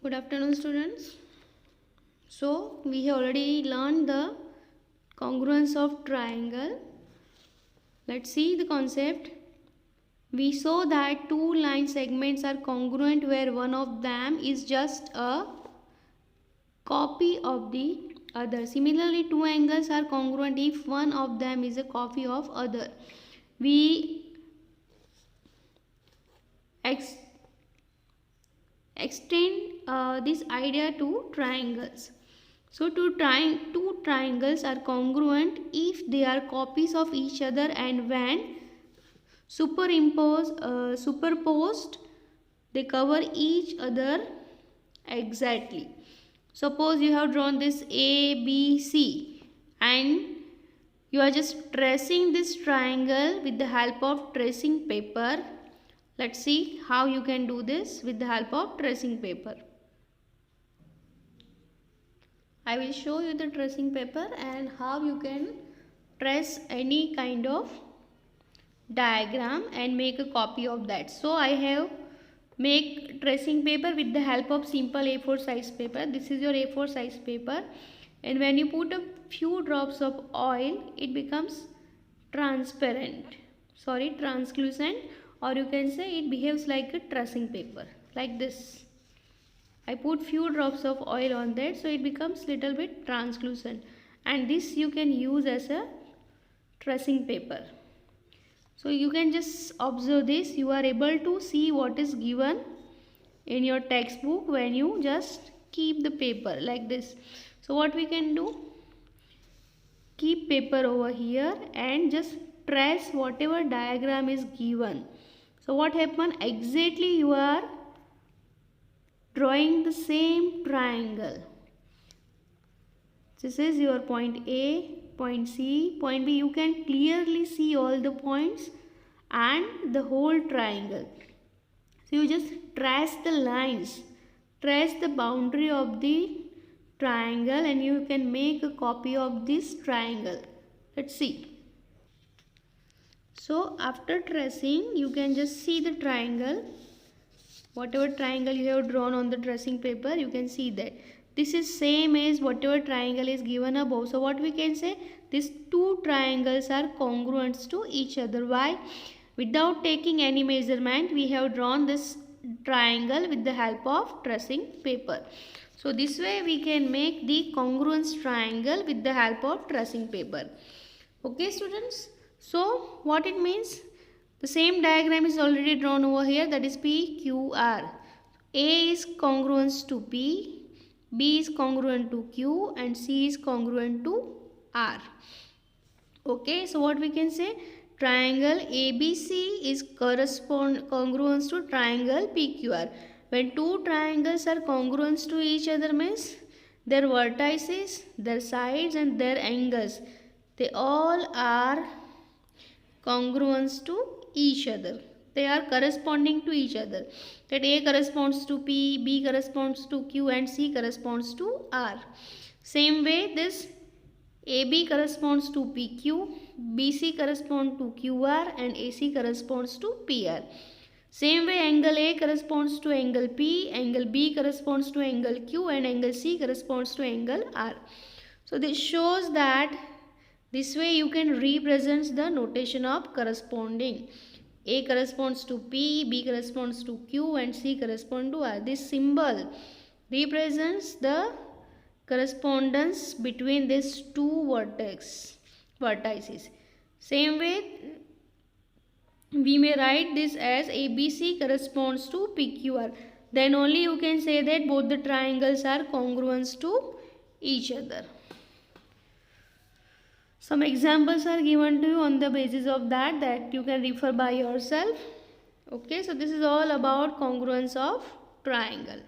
Good afternoon, students. So we have already learned the congruence of triangle. Let's see the concept. We saw that two line segments are congruent where one of them is just a copy of the other. Similarly, two angles are congruent if one of them is a copy of other. We extend this idea to triangles. So two triangles are congruent if they are copies of each other and when superposed they cover each other exactly. Suppose you have drawn this A, B, C and you are just tracing this triangle with the help of tracing paper. Let's see how you can do this with the help of tracing paper. I will show you the tracing paper and how you can trace any kind of diagram and make a copy of that. So I have make tracing paper with the help of simple A4 size paper. This is your A4 size paper, and when you put a few drops of oil it becomes translucent, or you can say it behaves like a tracing paper like this. I put few drops of oil on that, so it becomes little bit translucent, and this you can use as a tracing paper. So you can just observe this. You are able to see what is given in your textbook when you just keep the paper like this. So what we can do, keep paper over here and just trace whatever diagram is given. So what happen, exactly you are drawing the same triangle. This is your point A, point C, point B. You can clearly see all the points and the whole triangle. So you just trace the lines, trace the boundary of the triangle, and you can make a copy of this triangle. Let's see. So after tracing, you can just see the triangle. Whatever triangle you have drawn on the tracing paper, you can see that this is same as whatever triangle is given above. So what we can say, these two triangles are congruent to each other. Why? Without taking any measurement, we have drawn this triangle with the help of tracing paper. So this way we can make the congruence triangle with the help of tracing paper. Okay students, so what it means, the same diagram is already drawn over here, that is PQR. A is congruent to P, B is congruent to Q, and C is congruent to R. Okay, so what we can say, triangle ABC is congruent to triangle PQR. When two triangles are congruent to each other means their vertices, their sides and their angles, they all are congruent to each other. They are corresponding to each other. That A corresponds to P, B corresponds to Q, and C corresponds to R. Same way, this AB corresponds to PQ, BC corresponds to QR, and AC corresponds to PR. Same way, angle A corresponds to angle P, angle B corresponds to angle Q, and angle C corresponds to angle R. So this shows that this way you can represent the notation of corresponding. A corresponds to P, B corresponds to Q, and C corresponds to R. This symbol represents the correspondence between these two vertices. Same way, we may write this as ABC corresponds to PQR. Then only you can say that both the triangles are congruent to each other. Some examples are given to you on the basis of that you can refer by yourself. Okay, so this is all about congruence of triangle.